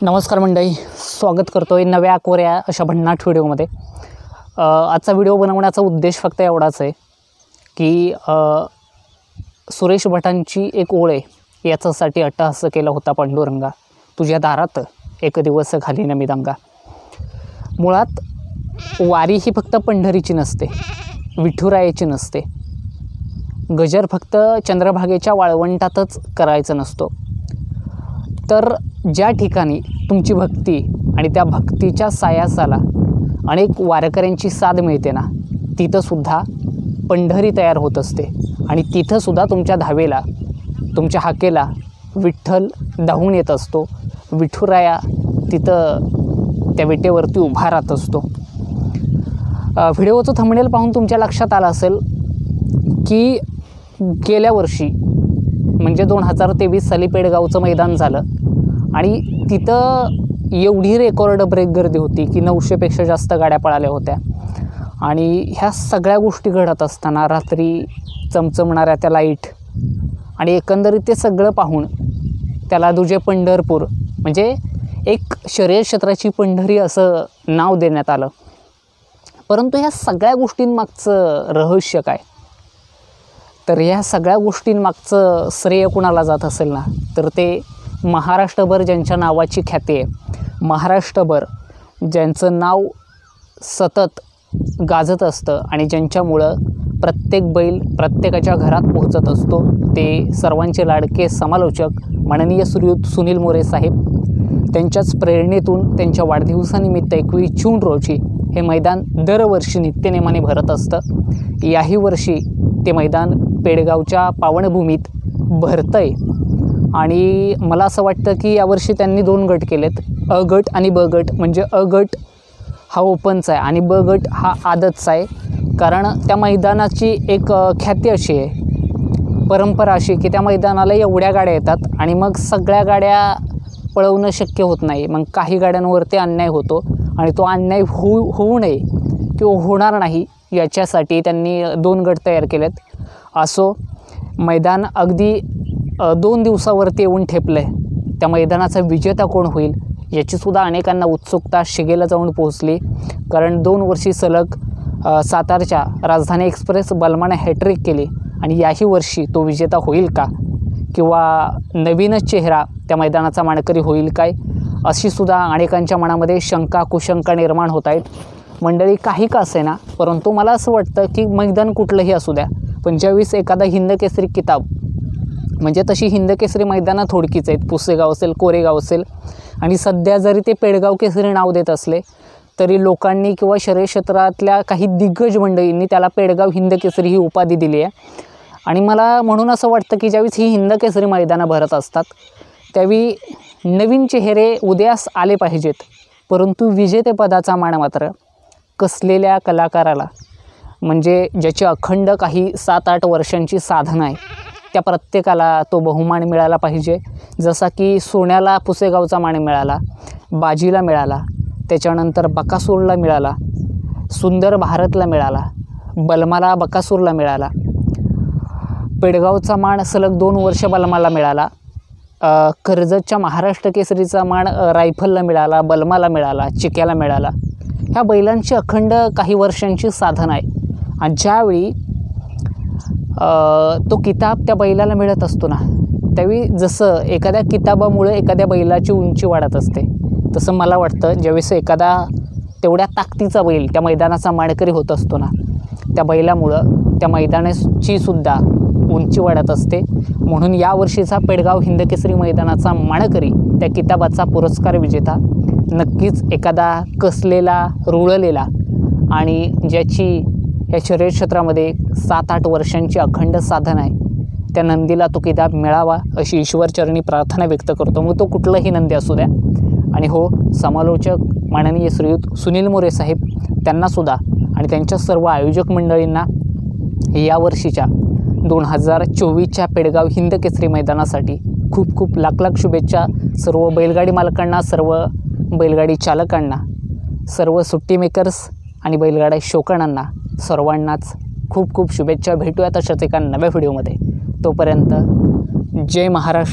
नमस्कार मंडळी, स्वागत करतोय नव्या कोऱ्या अशा भन्नाट व्हिडिओमध्ये। आजचा व्हिडिओ बनवण्याचा उद्देश फक्त एवढाच आहे की सुरेश भटांची एक ओळ आहे याच्यासाठी अट्टहास केला होता पांडुरंगा, तुझ्या दारात एक दिवस घाली न मी दंगा। मुळात वारी ही फक्त पंढरीची नसते, विठुरायाची नसते, गजर फक्त चंद्रभागेच्या वाळवंटातच करायचं नसतो, तर ज्या ठिकाणी तुमची भक्ती आणि त्या भक्तीच्या सायासाला अनेक वारकऱ्यांची साथ मिळते ना, तिथंसुद्धा पंढरी तयार होत असते आणि तिथंसुद्धा तुमच्या धावेला, तुमच्या हाकेला विठ्ठल धावून येत असतो। विठुराया तिथं त्या विटेवरती उभा राहत असतो। व्हिडिओचं थंबनेल पाहून तुमच्या लक्षात आलं असेल की गेल्या वर्षी म्हणजे 2023 साली पेडगावचं मैदान झालं आणि तिथं एवढी रेकॉर्ड ब्रेक गर्दी होती की 900पेक्षा जास्त गाड्या पळाल्या होत्या। आणि ह्या सगळ्या गोष्टी घडत असताना रात्री चमचमणाऱ्या त्या लाईट आणि एकंदरीत ते सगळं पाहून त्याला तुझे पंढरपूर म्हणजे एक शर्यत क्षेत्राची पंढरी असं नाव देण्यात आलं। परंतु ह्या सगळ्या गोष्टींमागचं रहस्य काय? तर ह्या सगळ्या गोष्टींमागचं श्रेय कुणाला जात असेल ना, तर ते महाराष्ट्रभर ज्यांच्या नावाची ख्याती आहे, महाराष्ट्रभर ज्यांचं नाव सतत गाजत असतं आणि ज्यांच्यामुळं प्रत्येक बैल प्रत्येकाच्या घरात पोहोचत असतो, ते सर्वांचे लाडके समालोचक माननीय श्रीयुत सुनील मोरे साहेब। त्यांच्याच प्रेरणेतून त्यांच्या वाढदिवसानिमित्त 21 जून रोजी हे मैदान दरवर्षी नित्यनेमाने भरत असतं। याही वर्षी ते मैदान पेडगावच्या पावनभूमीत भरतंय आणि मला असं वाटतं की यावर्षी त्यांनी 2 गट केलेत, अ गट आणि ब गट। म्हणजे अ गट हा ओपनचा आहे आणि ब गट हा आदतचा आहे, कारण त्या मैदानाची एक ख्याती अशी आहे, परंपरा अशी की त्या मैदानाला एवढ्या गाड्या येतात आणि मग सगळ्या गाड्या पळवणं शक्य होत नाही, मग काही गाड्यांवरती अन्याय होतो आणि तो अन्याय होऊ नये किंवा होणार नाही याच्यासाठी त्यांनी 2 गट तयार केलेत। असो, मैदान अगदी 2 दिवसावरती येऊन ठेपलं आहे। त्या मैदानाचा विजेता कोण होईल याचीसुद्धा अनेकांना उत्सुकता शिगेला जाऊन पोहोचली, कारण 2 वर्षी सलग सातारच्या राजधानी एक्सप्रेस बलमाने हॅट्रिक केली आणि याही वर्षी तो विजेता होईल का, किंवा नवीनच चेहरा त्या मैदानाचा मानकरी होईल काय, अशी सुद्धा अनेकांच्या मनामध्ये शंका कुशंका निर्माण होत आहेत। मंडळी, काही का असेना, परंतु मला असं वाटतं की मैदान कुठलंही असू द्या, पण ज्यावेळेस एखादा हिंदकेसरी किताब, म्हणजे तशी हिंदकेसरी मैदानं थोडकीच आहेत, पुसेगाव असेल, कोरेगाव असेल, आणि सध्या जरी ते पेडगाव केसरी नाव देत असले तरी लोकांनी किंवा शर्यत क्षेत्रातल्या काही दिग्गज मंडळींनी त्याला पेडगाव हिंदकेसरी ही उपाधी दिली आहे। आणि मला म्हणून असं वाटतं की ज्यावेळेस ही हिंदकेसरी मैदानं भरत असतात त्यावेळी नवीन चेहरे उदयास आले पाहिजेत, परंतु विजेतेपदाचा मान मात्र कसलेल्या कलाकाराला, म्हणजे ज्याची अखंड काही 7-8 वर्षांची साधना आहे, त्या प्रत्येकाला तो बहुमान मिळाला पाहिजे। जसा की सोन्याला पुसेगावचा मान मिळाला, बाजीला मिळाला, त्याच्यानंतर बकासूरला मिळाला, सुंदर भारतला मिळाला, बलमाला बकासूरला मिळाला, पेडगावचा मान सलग 2 वर्ष बलमाला मिळाला, कर्जतच्या महाराष्ट्र केसरीचा मान रायफलला मिळाला, बलमाला मिळाला, चिक्याला मिळाला। ह्या बैलांची अखंड काही वर्षांची साधना आहे आणि ज्यावेळी तो किताब त्या बैलाला मिळत असतो ना, त्यावेळी जसं एखाद्या किताबामुळे एखाद्या बैलाची उंची वाढत असते, तसं मला वाटतं ज्यावेळेस एखादा तेवढ्या ताकदीचा बैल त्या मैदानाचा मानकरी होत असतो ना, त्या बैलामुळं त्या मैदानाची सुद्धा उंची वाढत असते। म्हणून यावर्षीचा पेडगाव हिंदकेसरी मैदानाचा मानकरी, त्या किताबाचा पुरस्कार विजेता नक्कीच एखादा कसलेला, रुळलेला आणि ज्याची या शर्यत क्षेत्रामध्ये 7-8 वर्षांची अखंड साधना आहे, त्या नंदीला तो किताब मिळावा अशी ईश्वरचरणी प्रार्थना व्यक्त करतो, मग तो कुठलाही नंदी असू द्या। आणि हो, समालोचक माननीय श्रीयुत सुनील मोरे साहेब, त्यांनासुद्धा आणि त्यांच्या सर्व आयोजक मंडळींना या वर्षीच्या 2024च्या पेडगाव हिंदकेसरी मैदानासाठी खूप खूप लाख शुभेच्छा। सर्व बैलगाडी मालकांना, सर्व बैलगाडी चालकांना, सर्व सुट्टी मेकर्स आणि बैलगाड्या शौकीनांना सर्वांनाच खूप खूप शुभेच्छा। भेटूया तशाच एका नव्या व्हिडिओमध्ये, तोपर्यंत जय महाराष्ट्र।